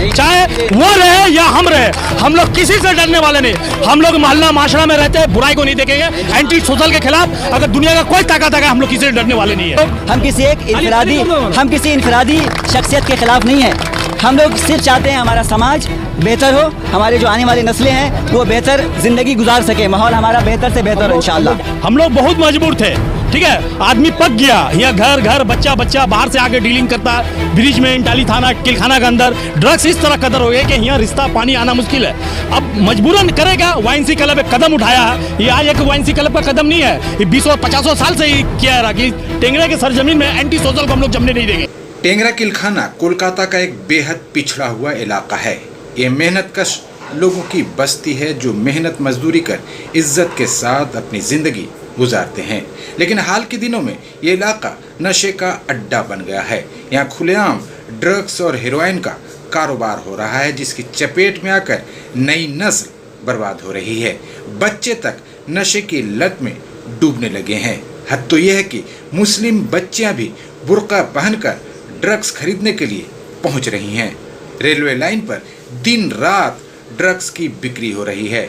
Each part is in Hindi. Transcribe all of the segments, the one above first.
चाहे वो रहे या हम रहे, हम लोग किसी से डरने वाले नहीं। हम लोग मोहल्ला माशरा में रहते हैं, बुराई को नहीं देखेंगे। एंटी सोशल के खिलाफ अगर दुनिया का कोई ताकत है, हम लोग किसी से डरने वाले नहीं है। हम किसी इनफरादी शख्सियत के खिलाफ नहीं है। हम लोग सिर्फ चाहते हैं हमारा समाज बेहतर हो, हमारे जो आने वाली नस्लें हैं वो बेहतर जिंदगी गुजार सके, माहौल हमारा बेहतर से बेहतर हो इंशाल्लाह। हम लोग बहुत मजबूर थे, ठीक है, आदमी पक गया। यहाँ घर घर बच्चा बच्चा बाहर से आके डीलिंग करता है, ब्रिज में इंटाली थाना किलखाना के अंदर ड्रग्स इस तरह कदर हो गए कि यहाँ रिश्ता पानी आना मुश्किल है। अब मजबूरन करेगा। वाइनसी क्लब एक कदम उठाया है, ये आज एक वाइनसी क्लब का कदम नहीं है, ये 20 और 50 साल से ही किया रहा कि टेंगरा के सरजमीन में एंटी सोशल को हम लोग जमने नहीं देंगे। टेंगरा किलखाना कोलकाता का एक बेहद पिछड़ा हुआ इलाका है। ये मेहनतकश लोगों की बस्ती है जो मेहनत मजदूरी कर इज्जत के साथ अपनी जिंदगी गुजारते हैं। लेकिन हाल के दिनों में ये इलाका नशे का अड्डा बन गया है। यहाँ खुलेआम ड्रग्स और हेरोइन का कारोबार हो रहा है, जिसकी चपेट में आकर नई नस्ल बर्बाद हो रही है। बच्चे तक नशे की लत में डूबने लगे हैं। हद तो यह है कि मुस्लिम बच्चियां भी बुर्का पहनकर ड्रग्स खरीदने के लिए पहुंच रही हैं। रेलवे लाइन पर दिन रात ड्रग्स की बिक्री हो रही है।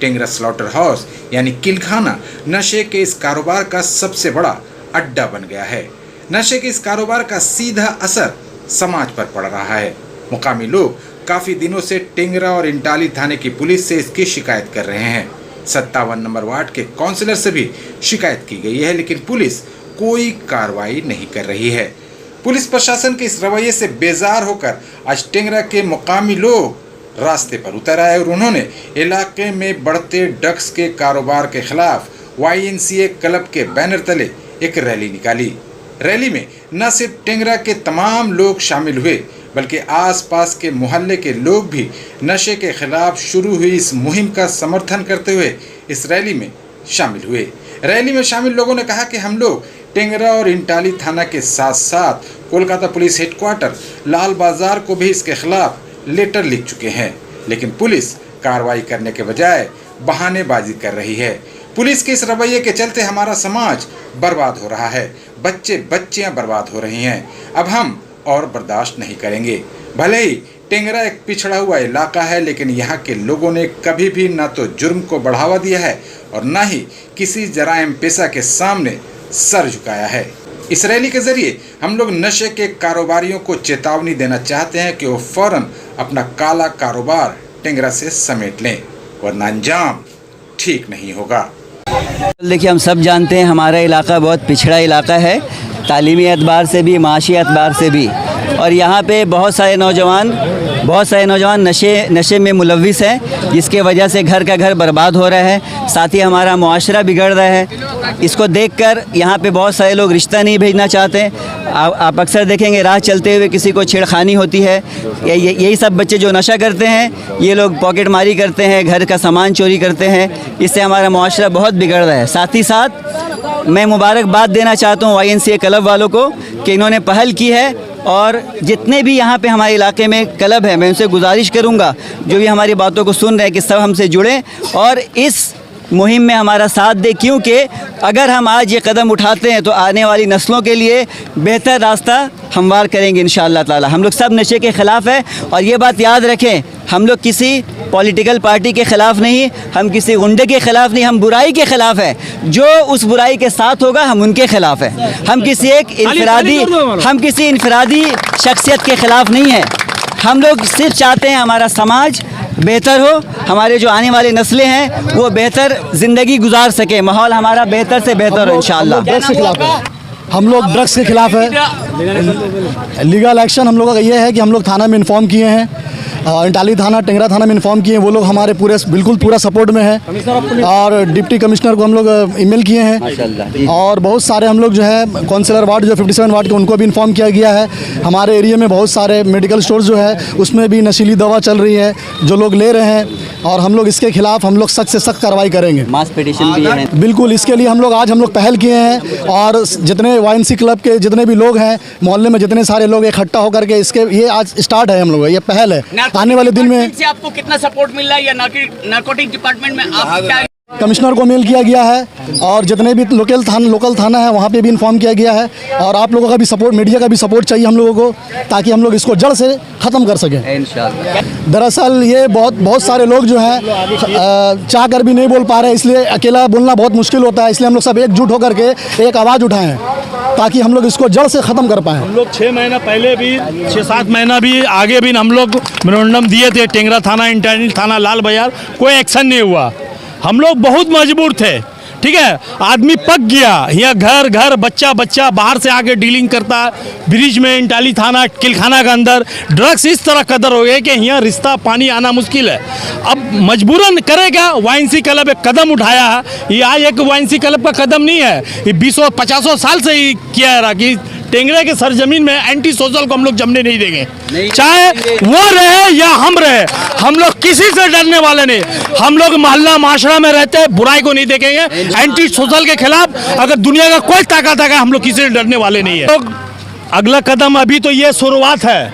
टेंगरा स्लॉटर हाउस यानी किलखाना नशे के इस कारोबार का सबसे बड़ा अड्डा बन गया है। नशे के इस कारोबार का सीधा असर समाज पर पड़ रहा है। मुकामी लोग काफ़ी दिनों से टेंगरा और इंटाली थाने की पुलिस से इसकी शिकायत कर रहे हैं। 57 नंबर वार्ड के काउंसलर से भी शिकायत की गई है, लेकिन पुलिस कोई कार्रवाई नहीं कर रही है। पुलिस प्रशासन के इस रवैये से बेजार होकर आज टेंगरा के मुकामी लोग रास्ते पर उतर आए और उन्होंने इलाके में बढ़ते ड्रग्स के कारोबार के खिलाफ YNCA क्लब के बैनर तले एक रैली निकाली। रैली में न सिर्फ टेंगरा के तमाम लोग शामिल हुए, बल्कि आसपास के मोहल्ले के लोग भी नशे के खिलाफ शुरू हुई इस मुहिम का समर्थन करते हुए इस रैली में शामिल हुए। रैली में शामिल लोगों ने कहा कि हम लोग टेंगरा और इंटाली थाना के साथ साथ कोलकाता पुलिस हेडक्वार्टर लाल बाजार को भी इसके खिलाफ लेटर लिख चुके हैं, लेकिन पुलिस कार्रवाई करने के बजाय बहानेबाजी कर रही है। पुलिस के इस रवैये के चलते हमारा समाज बर्बाद हो रहा है, बच्चे बच्चियां बर्बाद हो रही हैं। अब हम और बर्दाश्त नहीं करेंगे। भले ही टेंगरा एक पिछड़ा हुआ इलाका है, लेकिन यहाँ के लोगों ने कभी भी ना तो जुर्म को बढ़ावा दिया है और ना ही किसी जराइम पेशा के सामने सर झुकाया है। इस रैली के जरिए हम लोग नशे के कारोबारियों को चेतावनी देना चाहते हैं कि वो फौरन अपना काला कारोबार टेंगरा से समेट लें, वरना अंजाम ठीक नहीं होगा। देखिए, हम सब जानते हैं हमारा इलाका बहुत पिछड़ा इलाका है, तालीमी एतबार से भी, माशी एतबार से भी, और यहाँ पे बहुत सारे नौजवान नशे में मुलविस हैं, जिसके वजह से घर का घर बर्बाद हो रहा है, साथ ही हमारा मुआशरा बिगड़ रहा है। इसको देखकर यहाँ पे बहुत सारे लोग रिश्ता नहीं भेजना चाहते। आप अक्सर देखेंगे राह चलते हुए किसी को छेड़खानी होती है। यही सब बच्चे जो नशा करते हैं, ये लोग पॉकेट मारी करते हैं, घर का सामान चोरी करते हैं। इससे हमारा मुआशरा बहुत बिगड़ रहा है। साथ ही साथ मैं मुबारकबाद देना चाहता हूँ YNCA क्लब वालों को कि इन्होंने पहल की है, और जितने भी यहाँ पे हमारे इलाके में क्लब है, मैं उनसे गुजारिश करूँगा जो भी हमारी बातों को सुन रहे हैं कि सब हमसे जुड़ें और इस मुहिम में हमारा साथ दें, क्योंकि अगर हम आज ये कदम उठाते हैं तो आने वाली नस्लों के लिए बेहतर रास्ता हमवार करेंगे इंशाअल्लाह ताला। हम लोग सब नशे के ख़िलाफ़ है, और ये बात याद रखें, हम लोग किसी पॉलिटिकल पार्टी के ख़िलाफ़ नहीं, हम किसी गुंडे के ख़िलाफ़ नहीं, हम बुराई के ख़िलाफ़ है। जो उस बुराई के साथ होगा हम उनके ख़िलाफ़ है। हम किसी इनफरादी शख्सियत के ख़िलाफ़ नहीं है। हम लोग सिर्फ चाहते हैं हमारा समाज बेहतर हो, हमारे जो आने वाली नस्लें हैं वो बेहतर ज़िंदगी गुजार सके, माहौल हमारा बेहतर से बेहतर हो इंशाअल्लाह। हम लोग ड्रग्स के खिलाफ है। लीगल एक्शन हम लोगों का ये है कि हम लोग थाना में इन्फॉर्म किए हैं, इंटाली थाना, टेंगरा थाना में इन्फॉर्म किए हैं। वो लोग हमारे बिल्कुल पूरा सपोर्ट में है, और डिप्टी कमिश्नर को हम लोग ईमेल किए हैं, और बहुत सारे हम लोग जो है काउंसिलर वार्ड जो 57 वार्ड के उनको भी इन्फॉर्म किया गया है। हमारे एरिया में बहुत सारे मेडिकल स्टोर्स जो है उसमें भी नशीली दवा चल रही है, जो लोग ले रहे हैं, और हम लोग इसके खिलाफ हम लोग सख्त से सख्त कार्रवाई करेंगे। मास पिटीशन भी है। बिल्कुल, इसके लिए हम लोग पहल किए हैं, और जितने YNCA क्लब के जितने भी लोग हैं, मोहल्ले में जितने सारे लोग इकट्ठा होकर के इसके ये आज स्टार्ट है, हम लोग ये पहल है। आने वाले दिन में आपको कितना सपोर्ट मिल रहा है, या नारकोटिक डिपार्टमेंट में आप क्या कमिश्नर को मेल किया गया है और जितने भी लोकल थाना है वहाँ पे भी इन्फॉर्म किया गया है और आप लोगों का भी सपोर्ट, मीडिया का भी सपोर्ट चाहिए हम लोगों को, ताकि हम लोग इसको जड़ से ख़त्म कर सकें। इंशाल्लाह। दरअसल ये बहुत सारे लोग जो हैं चाह कर भी नहीं बोल पा रहे, इसलिए अकेला बोलना बहुत मुश्किल होता है, इसलिए हम लोग सब एकजुट होकर के एक आवाज़ उठाएं ताकि हम लोग इसको जड़ से ख़त्म कर पाएँ। हम लोग 6 महीना पहले भी, 6-7 महीना भी आगे भी हम लोग मेमोरेंडम दिए थे, टेंगरा थाना, इंटरनल थाना, लाल बाजार, कोई एक्शन नहीं हुआ। हम लोग बहुत मजबूर थे, ठीक है। आदमी पक गया, यहाँ घर घर बच्चा बच्चा बाहर से आके डीलिंग करता, ब्रिज में, इंटाली थाना, किलखाना के अंदर ड्रग्स इस तरह कदर हो गए कि यहाँ रिश्ता पानी आना मुश्किल है। अब मजबूरन करेगा। वाइनसी क्लब एक कदम उठाया है, ये आज एक वाइनसी क्लब का कदम नहीं है, ये 20-50 साल से ही किया रहा कि टेंगरे के सरजमीन में एंटी सोशल को हम लोग जमने नहीं देंगे, चाहे वो रहे या हम रहे। हम लोग किसी से डरने वाले नहीं, हम लोग मोहल्ला माशरा में रहते हैं, बुराई को नहीं देखेंगे। एंटी सोशल के खिलाफ अगर दुनिया का कोई ताकत है, हम लोग किसी से डरने वाले नहीं है। तो अगला कदम अभी तो ये शुरुआत है,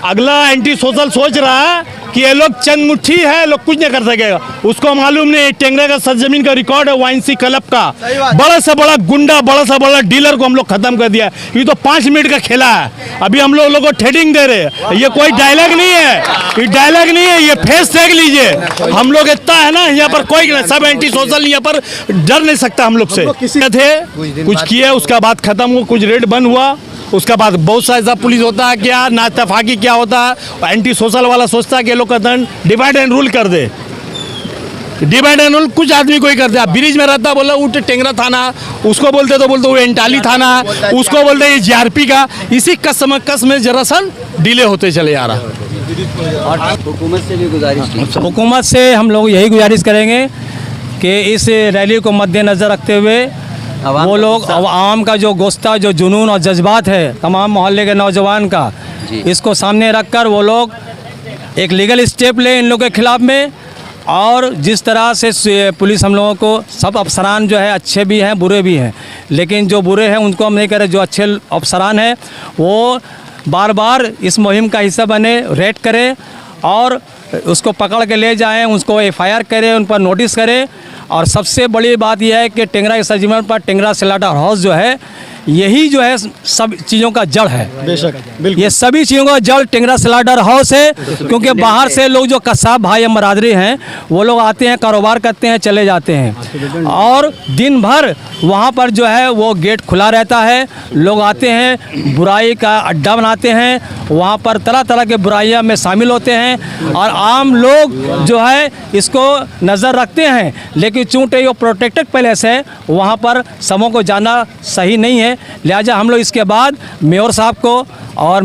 अगला एंटी सोशल सोच रहा है कि ये लोग चंद मुट्ठी है, लोग कुछ नहीं कर सकेगा। उसको मालूम नहीं टेंगरे का सरजमीन का रिकॉर्ड है वाइनसी क्लब का, बड़ा से बड़ा गुंडा, बड़ा से बड़ा डीलर को हम लोग खत्म कर दिया। ये तो 5 मिनट का खेला है, अभी हम लोगों को ट्रेडिंग दे रहे हैं। ये कोई डायलॉग नहीं है, ये डायलॉग नहीं है, ये फेस देख लीजिए। हम लोग इतना है ना, यहाँ पर कोई सब एंटी सोशल यहाँ पर डर नहीं सकता हम लोग से। थे कुछ किए, उसका बाद खत्म हुआ, कुछ रेड बंद हुआ, उसका बाद बहुत सा ऐसा पुलिस होता है क्या ना तफाकी क्या होता है। एंटी सोशल वाला सोचता है कि लोग का डिवाइड एंड रूल कर दे, डिवाइड एंड रूल कुछ आदमी कोई कर दे। ब्रिज में रहता बोला उठ टेंगरा थाना, उसको बोलते तो बोलते वो इंटाली थाना, उसको बोलते ये जीआरपी का। इसी कसम में दरअसल डिले होते चले आ रहा। और हुकूमत से भी गुजारिश की, हुकूमत से हम लोग यही गुजारिश करेंगे कि इस रैली को मद्देनज़र रखते हुए वो लोग आवाम का जो गुस्सा, जो जुनून और जज्बात है तमाम मोहल्ले के नौजवान का, इसको सामने रखकर वो लोग एक लीगल स्टेप ले इन लोगों के खिलाफ में। और जिस तरह से पुलिस हम लोगों को, सब अफसरान जो है अच्छे भी हैं बुरे भी हैं, लेकिन जो बुरे हैं उनको हम नहीं कह रहे, जो अच्छे अफसरान हैं वो बार बार इस मुहिम का हिस्सा बने, रेड करें और उसको पकड़ के ले जाएं, उसको FIR करें, उन पर नोटिस करें। और सबसे बड़ी बात यह है कि टेंगरा के सरजमीन पर टेंगरा स्लाटर हाउस जो है, यही जो है सब चीज़ों का जड़ है। बेशक, बिल्कुल ये सभी चीज़ों का जड़ टेंगरा स्लाटर हाउस है, क्योंकि बाहर से लोग जो कसाब भाई बरादरी हैं वो लोग आते हैं, कारोबार करते हैं, चले जाते हैं और दिन भर वहाँ पर जो है वो गेट खुला रहता है। लोग आते हैं, बुराई का अड्डा बनाते हैं, वहाँ पर तरह तरह के बुराइयाँ में शामिल होते हैं और आम लोग जो है इसको नज़र रखते हैं। लेकिन चूँकि ये प्रोटेक्टेड पैलेस है, वहाँ पर सबों को जाना सही नहीं है। लिहाजा हम लोग इसके बाद मेयर साहब को और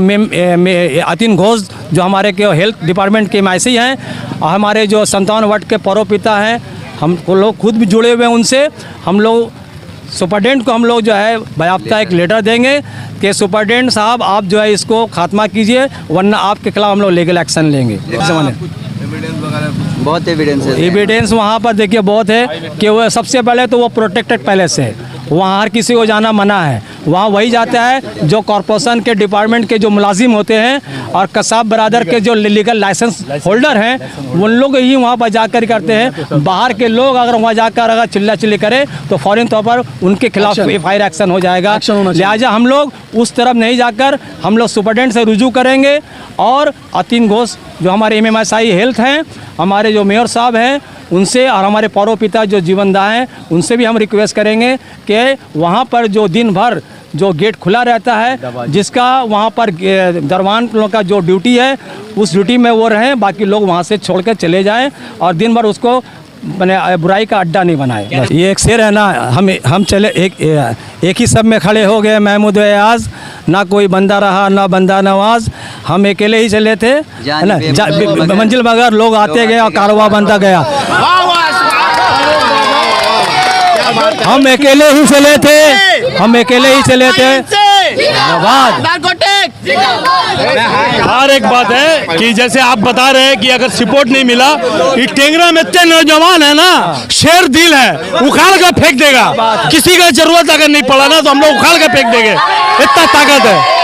अतीन घोष जो हमारे के हेल्थ डिपार्टमेंट के MIC हैं और हमारे जो 57 वार्ड के परोपिता हैं, हम लोग खुद भी जुड़े हुए हैं उनसे। हम लोग सुपरडेंट को हम लोग जो है बाकायदा एक लेटर देंगे कि सुपरडेंट साहब आप जो है इसको खात्मा कीजिए, वरना आपके खिलाफ हम लोग लीगल एक्शन लेंगे। बहुत एविडेंस है, एविडेंस वहाँ पर देखिए बहुत है कि वो सबसे पहले तो वो प्रोटेक्टेड पैलेस है, वहाँ हर किसी को जाना मना है। वहाँ वही जाता है जो कॉरपोरेशन के डिपार्टमेंट के जो मुलाजिम होते हैं और कसाब बरादर के जो लीगल लाइसेंस होल्डर हैं, उन लोग ही वहाँ पर जाकर करते हैं। बाहर के लोग अगर वहाँ जाकर अगर चिल्ला चिल्ली करे तो फ़ौरन तौर पर उनके खिलाफ FIR एक्शन हो जाएगा। लिहाजा हम लोग उस तरफ नहीं जाकर हम लोग सुपरडेंट से रुजू करेंगे और अतीन घोष जो हमारे MMSI हेल्थ हैं, हमारे जो मेयर साहब हैं उनसे और हमारे परोपिता जो जीवनदाह हैं उनसे भी हम रिक्वेस्ट करेंगे कि वहाँ पर जो दिन भर जो गेट खुला रहता है, जिसका वहाँ पर दरवान लोग का जो ड्यूटी है उस ड्यूटी में वो रहें, बाकी लोग वहाँ से छोड़ कर चले जाएं और दिन भर उसको मैंने बुराई का अड्डा नहीं बनाए। ये एक शेर है ना, हम चले एक ही सब में खड़े हो गए महमूद एयाज, ना कोई बंदा रहा ना बंदा नवाज, हम अकेले ही चले थे है ना, मंजिल मगर लोग आते गए और कारोबार बनता गया। हम अकेले ही चले थे, हम अकेले ही चले थे। और एक बात है कि जैसे आप बता रहे हैं कि अगर सपोर्ट नहीं मिला, ये टेंगरा में इतने नौजवान है ना, शेर दिल है, उखाड़ कर फेंक देगा। किसी का जरूरत अगर नहीं पड़ा ना तो हम लोग उखाड़ कर फेंक देंगे, इतना ताकत है।